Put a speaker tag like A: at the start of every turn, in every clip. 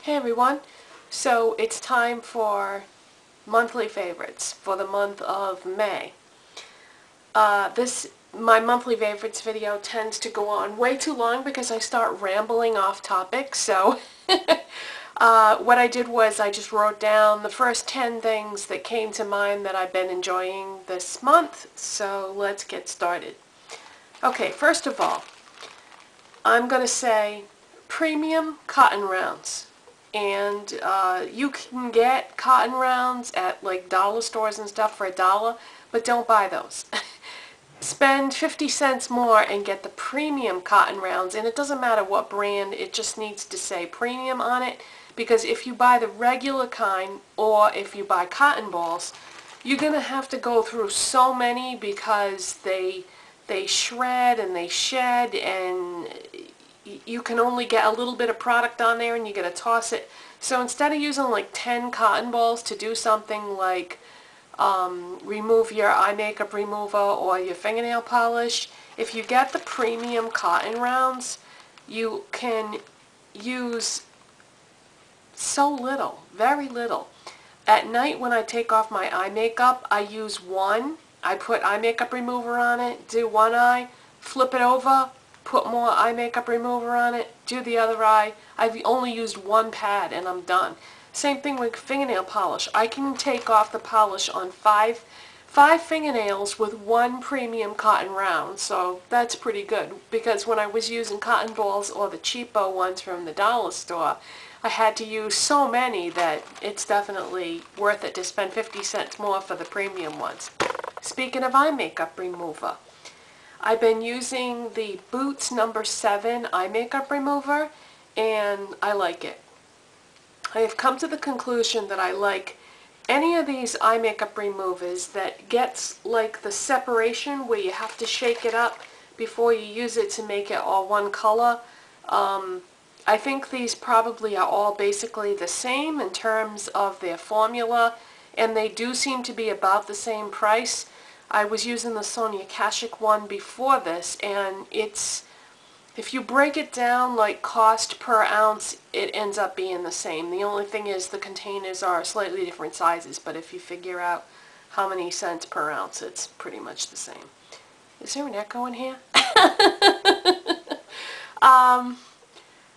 A: Hey everyone, so it's time for monthly favorites for the month of May. My monthly favorites video tends to go on way too long because I start rambling off topic, so what I did was I just wrote down the first 10 things that came to mind that I've been enjoying this month, so let's get started. Okay, first of all, I'm going to say premium cotton rounds. And you can get cotton rounds at like dollar stores and stuff for $1, but don't buy those. Spend 50 cents more and get the premium cotton rounds, and it doesn't matter what brand, it just needs to say premium on it, because if you buy the regular kind or if you buy cotton balls, you're going to have to go through so many because they shred and they shed, and you can only get a little bit of product on there and you gotta toss it. So instead of using like 10 cotton balls to do something like remove your eye makeup remover or your fingernail polish, if you get the premium cotton rounds, you can use so little, very little. At night when I take off my eye makeup, I use one. I put eye makeup remover on it, do one eye, flip it over, put more eye makeup remover on it, do the other eye. I've only used one pad and I'm done. Same thing with fingernail polish. I can take off the polish on five fingernails with one premium cotton round, so that's pretty good, because when I was using cotton balls or the cheapo ones from the dollar store, I had to use so many that it's definitely worth it to spend 50 cents more for the premium ones. Speaking of eye makeup remover, I've been using the Boots number 7 eye makeup remover, and I like it. I have come to the conclusion that I like any of these eye makeup removers that gets like the separation where you have to shake it up before you use it to make it all one color. I think these probably are all basically the same in terms of their formula, and they do seem to be about the same price. I was using the Sonia Kashuk one before this, and it's, if you break it down like cost per ounce, it ends up being the same. The only thing is the containers are slightly different sizes, but if you figure out how many cents per ounce, it's pretty much the same. Is there an echo in here?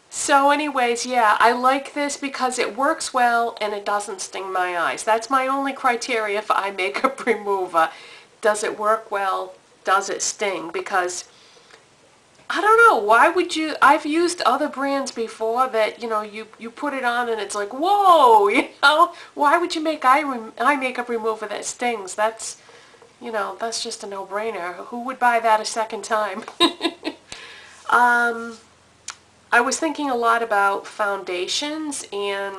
A: So anyways, yeah, I like this because it works well and it doesn't sting my eyes. That's my only criteria for eye makeup remover. Does it work well? Does it sting? Because I don't know, why would you, I've used other brands before that, you know, you put it on and it's like, whoa, you know, why would you make eye makeup remover that stings? That's, you know, that's just a no-brainer. Who would buy that a second time? I was thinking a lot about foundations, and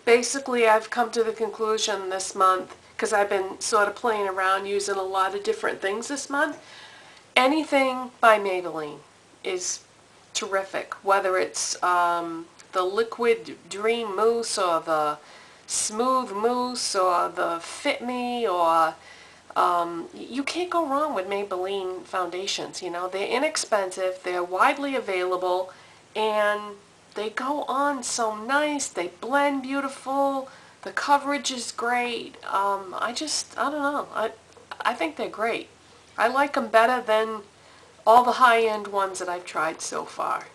A: basically I've come to the conclusion this month, because I've been sort of playing around using a lot of different things this month. Anything by Maybelline is terrific, whether it's the Liquid Dream Mousse or the Smooth Mousse or the Fit Me, or you can't go wrong with Maybelline foundations. You know, they're inexpensive, they're widely available, and they go on so nice, they blend beautiful, the coverage is great. I don't know, I think they're great. I like them better than all the high-end ones that I've tried so far.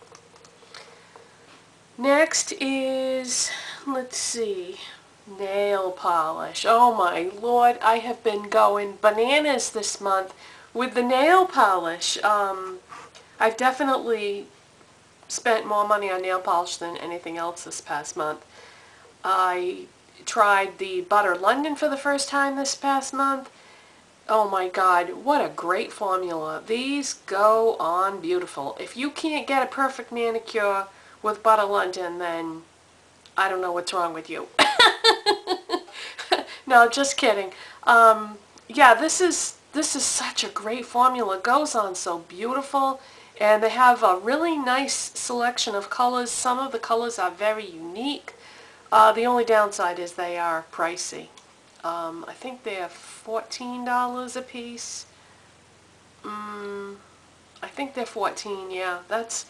A: Next is, let's see, nail polish. Oh my lord, I have been going bananas this month with the nail polish. I've definitely spent more money on nail polish than anything else this past month. I tried the Butter London for the first time this past month. Oh my god, what a great formula. These go on beautiful. If you can't get a perfect manicure with Butter London, then I don't know what's wrong with you. No, just kidding. Yeah, this is such a great formula. It goes on so beautiful, and they have a really nice selection of colors. Some of the colors are very unique. The only downside is they are pricey. I think they're $14 a piece. I think they're $14, yeah. That's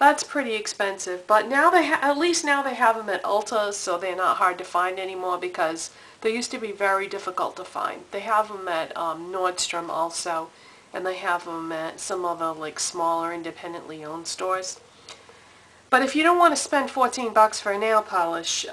A: That's pretty expensive, but now at least now they have them at Ulta, so they're not hard to find anymore, because they used to be very difficult to find. They have them at Nordstrom also, and they have them at some other like smaller independently owned stores. But if you don't want to spend 14 bucks for a nail polish,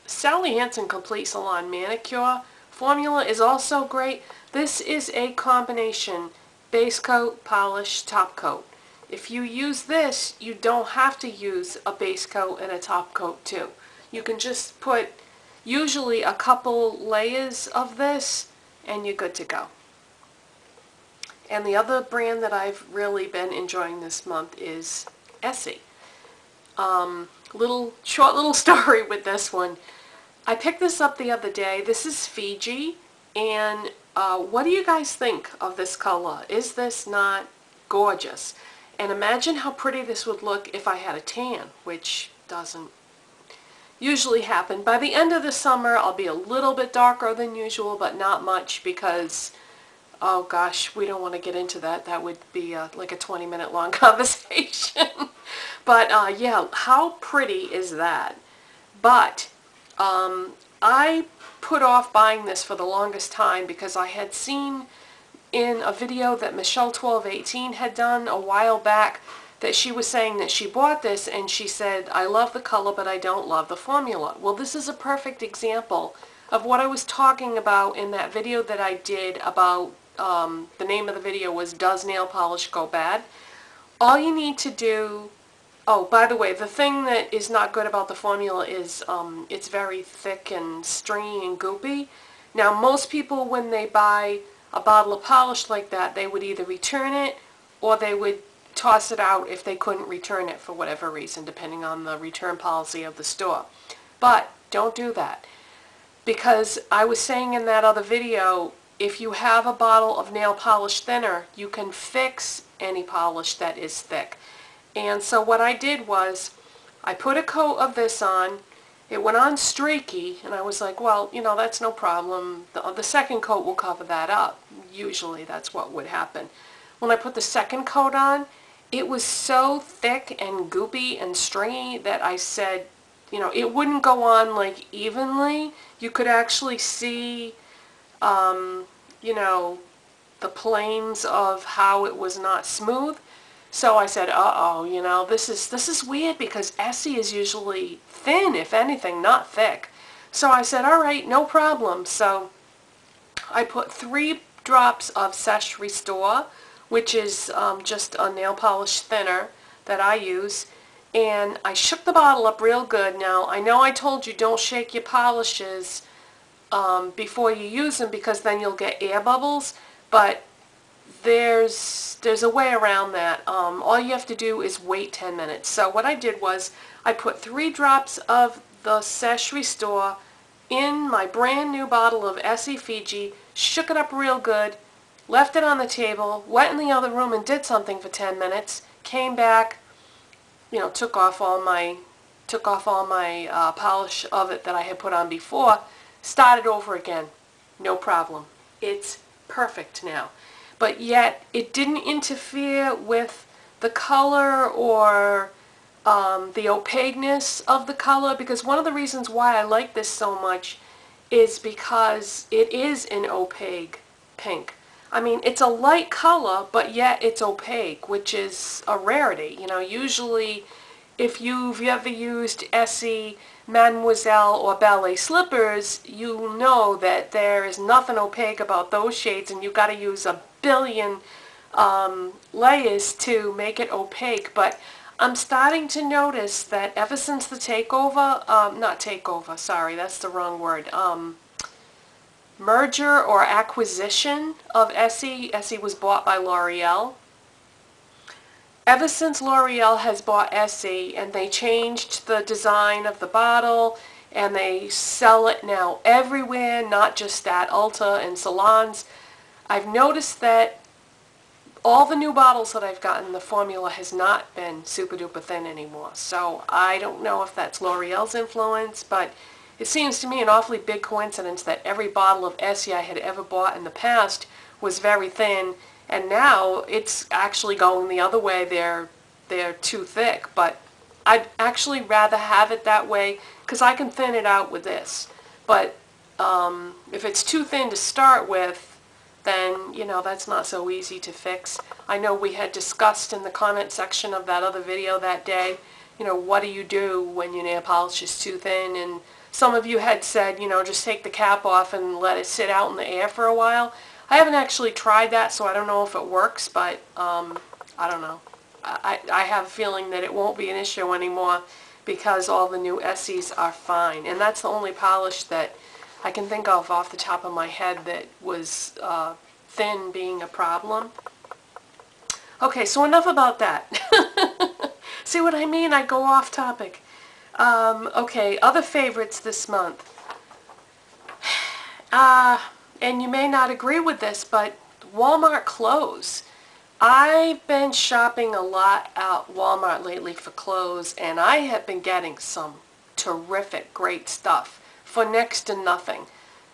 A: Sally Hansen Complete Salon Manicure formula is also great. This is a combination base coat, polish, top coat. If you use this, you don't have to use a base coat and a top coat too. You can just put usually a couple layers of this and you're good to go. And the other brand that I've really been enjoying this month is Essie. Short little story with this one. I picked this up the other day. This is Fiji, and what do you guys think of this color? Is this not gorgeous? And imagine how pretty this would look if I had a tan, which doesn't usually happen. By the end of the summer, I'll be a little bit darker than usual, but not much, because, oh gosh, we don't want to get into that. That would be like a 20-minute long conversation. But yeah, how pretty is that? But I put off buying this for the longest time because I had seen in a video that Michelle1218 had done a while back that she was saying that she bought this and she said, I love the color but I don't love the formula. Well, this is a perfect example of what I was talking about in that video that I did about, the name of the video was Does Nail Polish Go Bad? All you need to do, oh, by the way, the thing that is not good about the formula is it's very thick and stringy and goopy. Now, most people, when they buy a bottle of polish like that, they would either return it or they would toss it out if they couldn't return it for whatever reason, depending on the return policy of the store. But don't do that, because I was saying in that other video, if you have a bottle of nail polish thinner, you can fix any polish that is thick. And so what I did was, I put a coat of this on. It went on streaky, and I was like, well, you know, that's no problem. The second coat will cover that up. Usually that's what would happen. When I put the second coat on, it was so thick and goopy and stringy that I said, you know, it wouldn't go on like evenly. You could actually see, you know, the planes of how it was not smooth. So I said, uh-oh, you know, this is weird, because Essie is usually thin, if anything, not thick. So I said, all right, no problem. So I put 3 drops of Seche Restore, which is just a nail polish thinner that I use, and I shook the bottle up real good. Now, I know I told you don't shake your polishes before you use them, because then you'll get air bubbles, but there's a way around that. All you have to do is wait 10 minutes. So what I did was I put 3 drops of the Seche Restore in my brand new bottle of Essie Fiji, shook it up real good, left it on the table, went in the other room and did something for 10 minutes, came back, you know, took off all my polish of it that I had put on before, started over again. No problem. It's perfect now. But yet it didn't interfere with the color or the opaqueness of the color, because one of the reasons why I like this so much is because it is an opaque pink. I mean, it's a light color, but yet it's opaque, which is a rarity. You know, usually if you've ever used Essie, Mademoiselle, or Ballet slippers, you know that there is nothing opaque about those shades, and you've got to use a billion layers to make it opaque. But I'm starting to notice that ever since the takeover, not takeover, sorry, that's the wrong word, merger or acquisition of Essie. Essie was bought by L'Oreal. Ever since L'Oreal has bought Essie and they changed the design of the bottle and they sell it now everywhere, not just at Ulta and salons, I've noticed that all the new bottles that I've gotten, the formula has not been super duper thin anymore. So I don't know if that's L'Oreal's influence, but it seems to me an awfully big coincidence that every bottle of Essie I had ever bought in the past was very thin, and now it's actually going the other way. They're they're too thick, but I'd actually rather have it that way because I can thin it out with this. But if it's too thin to start with, then, you know, that's not so easy to fix. I know we had discussed in the comment section of that other video that day, you know, what do you do when your nail polish is too thin? And some of you had said, you know, just take the cap off and let it sit out in the air for a while. I haven't actually tried that, so I don't know if it works, but I don't know. I have a feeling that it won't be an issue anymore because all the new Essies are fine. And that's the only polish that I can think of off the top of my head that was thin being a problem. Okay, so enough about that. See what I mean? I go off topic. Okay, other favorites this month. And you may not agree with this, but Walmart clothes. I've been shopping a lot at Walmart lately for clothes, and I have been getting some terrific, great stuff for next to nothing.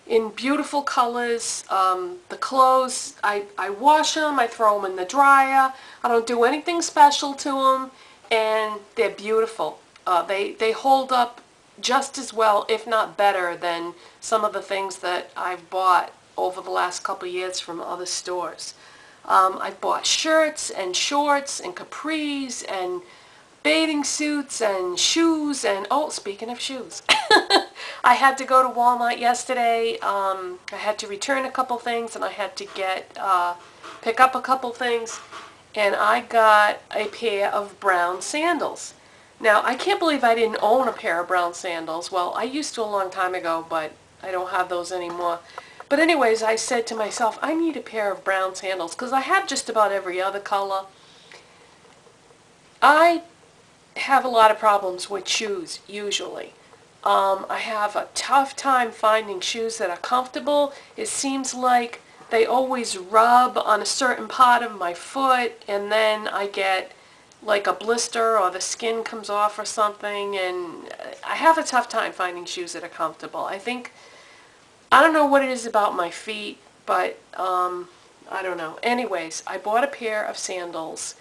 A: In beautiful colors. The clothes, I wash them, I throw them in the dryer. I don't do anything special to them, and they're beautiful. They hold up just as well, if not better, than some of the things that I've bought over the last couple of years from other stores. I've bought shirts and shorts and capris and bathing suits and shoes and, oh, speaking of shoes, I had to go to Walmart yesterday. I had to return a couple things and I had to pick up a couple things, and I got a pair of brown sandals. Now, I can't believe I didn't own a pair of brown sandals. Well, I used to a long time ago, but I don't have those anymore. But anyways, I said to myself, I need a pair of brown sandals because I have just about every other color. I have a lot of problems with shoes, usually. I have a tough time finding shoes that are comfortable. It seems like they always rub on a certain part of my foot, and then I get like a blister or the skin comes off or something, and I have a tough time finding shoes that are comfortable. I don't know what it is about my feet, but I don't know. Anyways, I bought a pair of sandals,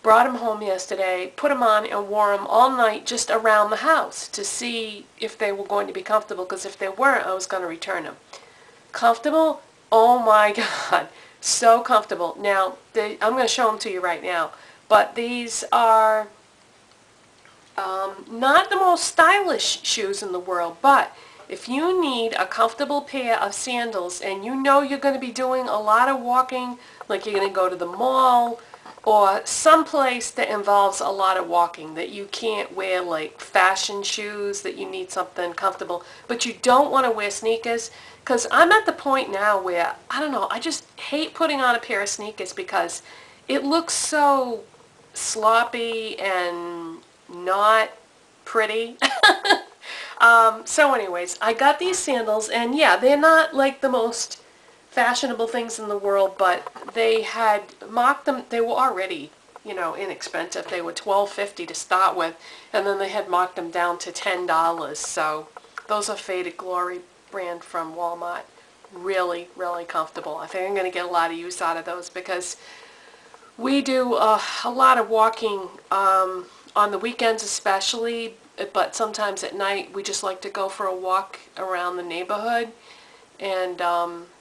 A: brought them home yesterday, put them on and wore them all night just around the house to see if they were going to be comfortable, because if they weren't, I was going to return them. Comfortable? Oh my God, so comfortable. Now, I'm going to show them to you right now, but these are not the most stylish shoes in the world, but if you need a comfortable pair of sandals and you know you're going to be doing a lot of walking, like you're going to go to the mall or someplace that involves a lot of walking, that you can't wear like fashion shoes, that you need something comfortable, but you don't want to wear sneakers, because I'm at the point now where, I don't know, I just hate putting on a pair of sneakers because it looks so sloppy and not pretty. So anyways, I got these sandals, and yeah, they're not like the most fashionable things in the world, but they had mocked them. They were already, you know, inexpensive. They were $12.50 to start with, and then they had mocked them down to $10. So those are Faded Glory brand from Walmart. Really, really comfortable. I think I'm going to get a lot of use out of those because we do a lot of walking on the weekends especially, but sometimes at night we just like to go for a walk around the neighborhood, and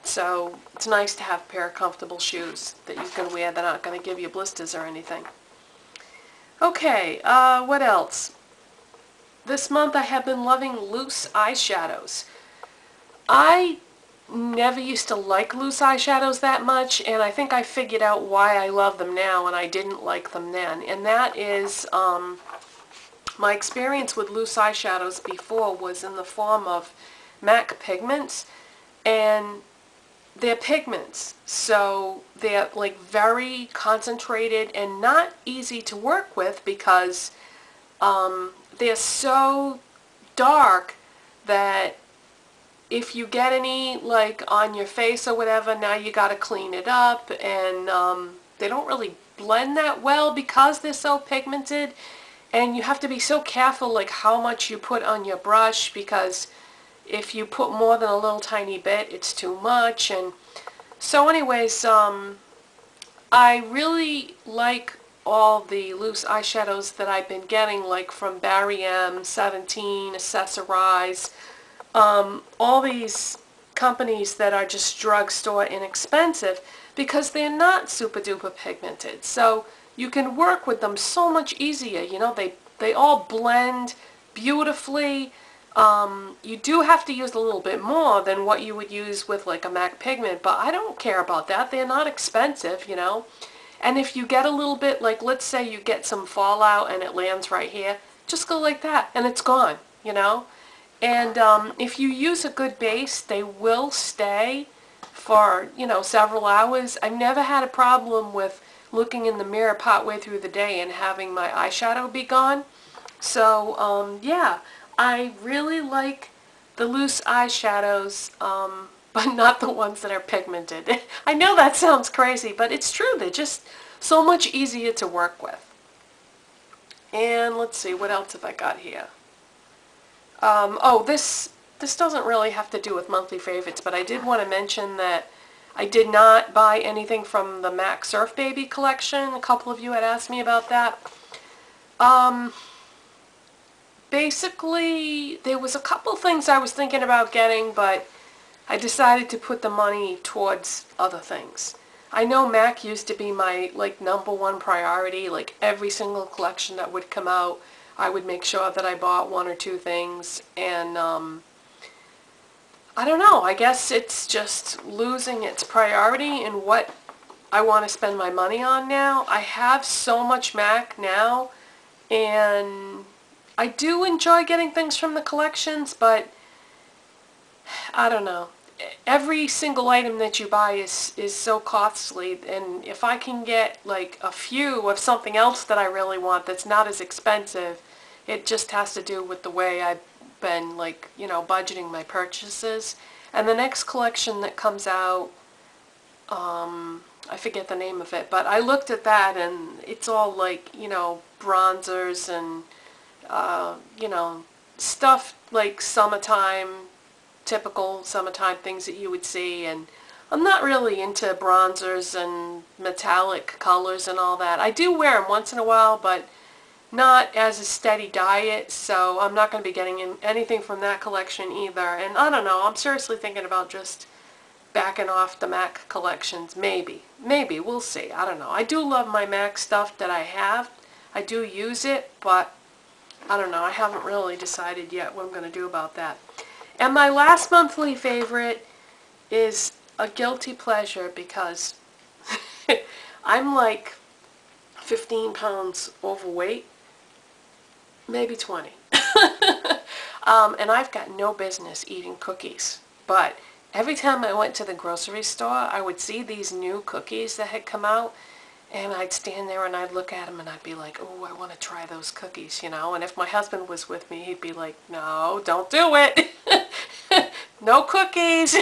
A: so it's nice to have a pair of comfortable shoes that you can wear that aren't going to give you blisters or anything. Okay, what else? This month I have been loving loose eyeshadows. I never used to like loose eyeshadows that much, and I think I figured out why I love them now and I didn't like them then, and that is my experience with loose eyeshadows before was in the form of MAC pigments, and they're pigments, so they're like very concentrated and not easy to work with because they're so dark that if you get any like on your face or whatever, now you got to clean it up, and they don't really blend that well because they're so pigmented. And you have to be so careful like how much you put on your brush, because if you put more than a little tiny bit, it's too much. And so anyways, I really like all the loose eyeshadows that I've been getting, like from Barry M, 17, Accessorize, all these companies that are just drugstore inexpensive, because they're not super duper pigmented. So you can work with them so much easier. You know, they all blend beautifully. You do have to use a little bit more than what you would use with like a MAC pigment, but I don't care about that. They're not expensive, you know. And if you get a little bit, like let's say you get some fallout and it lands right here, just go like that and it's gone, you know. And if you use a good base, they will stay for, you know, several hours. I've never had a problem with looking in the mirror partway through the day and having my eyeshadow be gone. So, yeah, I really like the loose eyeshadows, but not the ones that are pigmented. I know that sounds crazy, but it's true. They're just so much easier to work with. And let's see, what else have I got here? Oh, this doesn't really have to do with monthly favorites, but I did want to mention that I did not buy anything from the MAC Surf Baby collection. A couple of you had asked me about that. Basically, there was a couple things I was thinking about getting, but I decided to put the money towards other things. I know MAC used to be my, like, #1 priority. Like, every single collection that would come out, I would make sure that I bought 1 or 2 things, and, I don't know, I guess it's just losing its priority in what I want to spend my money on now. I have so much MAC now, and I do enjoy getting things from the collections, but I don't know. Every single item that you buy is so costly, and if I can get like a few of something else that I really want that's not as expensive, it just has to do with the way I've been, like, you know, budgeting my purchases. And the next collection that comes out, I forget the name of it, but I looked at that and it's all like, you know, bronzers and you know, stuff like summertime, typical summertime things that you would see, and I'm not really into bronzers and metallic colors and all that. I do wear them once in a while, but not as a steady diet, so I'm not going to be getting anything from that collection either. And I don't know, I'm seriously thinking about just backing off the MAC collections. Maybe, we'll see. I don't know. I do love my MAC stuff that I have. I do use it, but I don't know. I haven't really decided yet what I'm going to do about that. And my last monthly favorite is a guilty pleasure because I'm like 15 pounds overweight, maybe 20. And I've got no business eating cookies. But every time I went to the grocery store, I would see these new cookies that had come out, and I'd stand there and I'd look at them and I'd be like, oh, I want to try those cookies, you know. And if my husband was with me, he'd be like, no, don't do it. No cookies.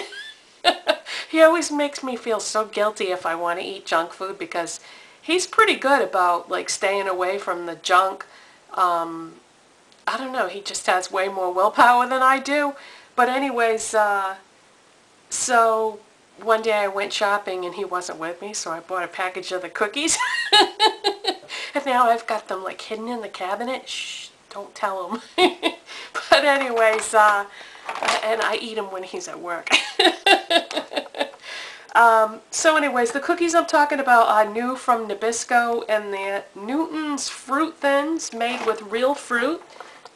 A: He always makes me feel so guilty if I want to eat junk food, because he's pretty good about, like, staying away from the junk. I don't know, he just has way more willpower than I do. But anyways, so one day I went shopping and he wasn't with me, so I bought a package of the cookies. And now I've got them like hidden in the cabinet. Shh, don't tell him. But anyways, and I eat them when he's at work. So anyways, the cookies I'm talking about are new from Nabisco, and they're Newton's Fruit Thins made with real fruit.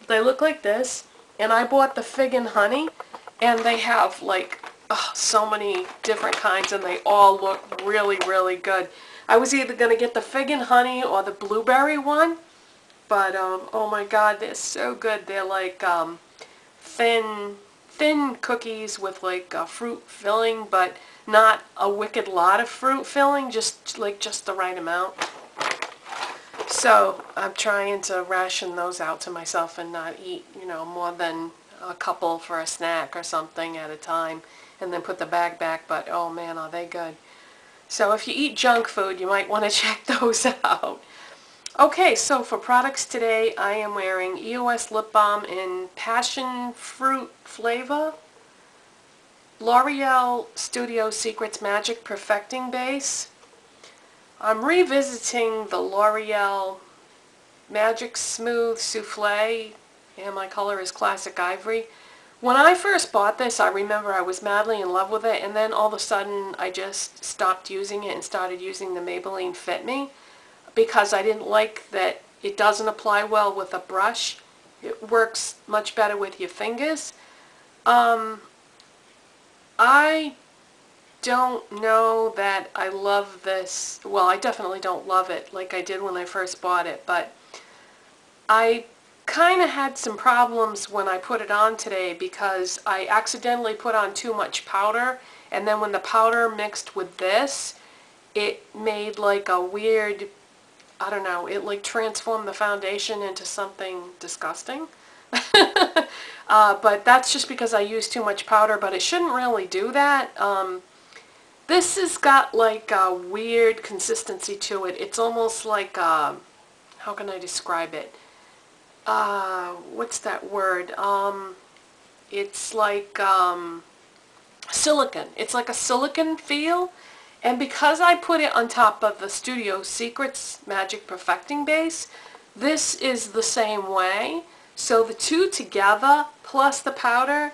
A: They look like this, and I bought the Fig and Honey, and they have like so many different kinds, and they all look really, really good. I was either going to get the Fig and Honey or the blueberry one, but oh my god, they're so good. They're like thin cookies with like a fruit filling, but not a wicked lot of fruit filling, just the right amount. So I'm trying to ration those out to myself and not eat, you know, more than a couple for a snack or something at a time, and then put the bag back. But oh man, are they good. So if you eat junk food, you might want to check those out. Okay, so for products today, I am wearing EOS Lip Balm in Passion Fruit flavor, L'Oreal Studio Secrets Magic Perfecting Base, I'm revisiting the L'Oreal Magic Smooth Souffle, and my color is Classic Ivory. When I first bought this, I remember I was madly in love with it, and then all of a sudden I just stopped using it and started using the Maybelline Fit Me because I didn't like that it doesn't apply well with a brush. It works much better with your fingers. I don't know that I love this. Well, I definitely don't love it like I did when I first bought it, but I kind of had some problems when I put it on today because I accidentally put on too much powder, and then when the powder mixed with this, it made like a weird, I don't know, it like transformed the foundation into something disgusting. But that's just because I used too much powder, but it shouldn't really do that. This has got like a weird consistency to it. It's almost like, how can I describe it? What's that word? It's like silicone. It's like a silicone feel. And because I put it on top of the Studio Secrets Magic Perfecting Base, this is the same way. So the two together plus the powder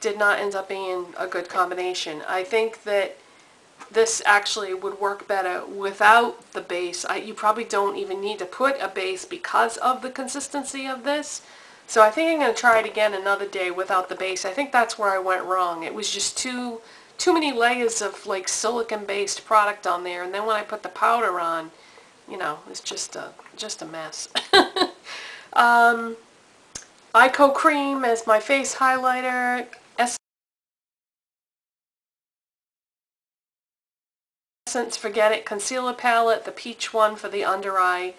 A: did not end up being a good combination. I think that this actually would work better without the base. You probably don't even need to put a base because of the consistency of this. So I think I'm going to try it again another day without the base. I think that's where I went wrong. It was just too many layers of like silicone based product on there, and then when I put the powder on, you know, it's just a mess. Ico Cream as my face highlighter. Essence Forget It Concealer Palette, the peach one for the under eye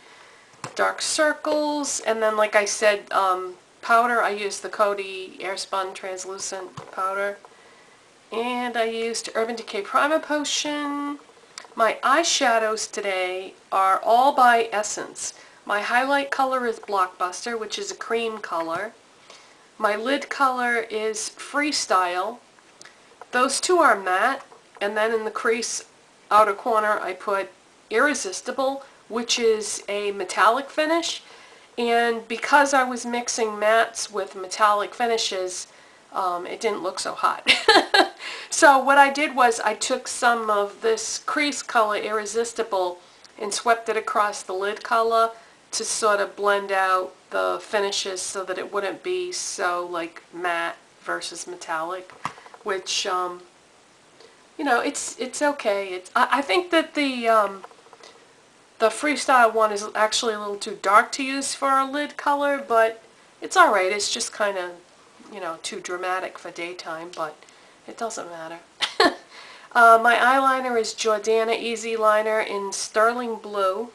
A: dark circles, and then like I said, powder, I used the Coty Airspun Translucent Powder, and I used Urban Decay Primer Potion. My eyeshadows today are all by Essence. My highlight color is Blockbuster, which is a cream color. My lid color is Freestyle. Those two are matte, and then in the crease outer corner I put Irresistible, which is a metallic finish, and because I was mixing mattes with metallic finishes, it didn't look so hot. So what I did was I took some of this crease color Irresistible and swept it across the lid color to sort of blend out the finishes so that it wouldn't be so like matte versus metallic, which you know, it's okay. I think that the Freestyle one is actually a little too dark to use for a lid color, but it's alright. It's just kind of, you know, too dramatic for daytime, but it doesn't matter. My eyeliner is Jordana Easy Liner in Sterling Blue.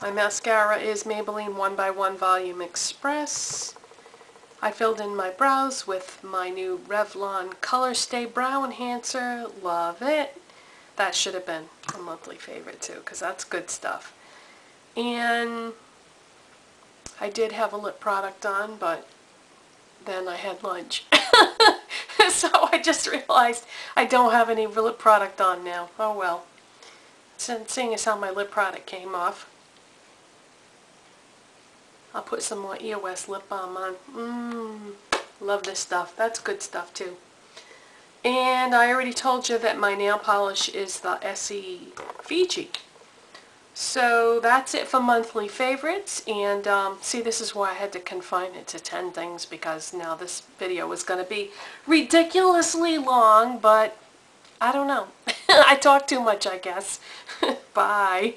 A: My mascara is Maybelline 1x1 Volume Express. I filled in my brows with my new Revlon Color Stay Brow Enhancer. Love it. That should have been a monthly favorite too, because that's good stuff. And I did have a lip product on, but then I had lunch. So I just realized I don't have any lip product on now. Oh well. Seeing as how my lip product came off, I'll put some more EOS lip balm on. Love this stuff. That's good stuff too. And I already told you that my nail polish is the Essie Fiji. So that's it for monthly favorites. And see, this is why I had to confine it to 10 things, because now this video was going to be ridiculously long, but I don't know. I talk too much, I guess. Bye.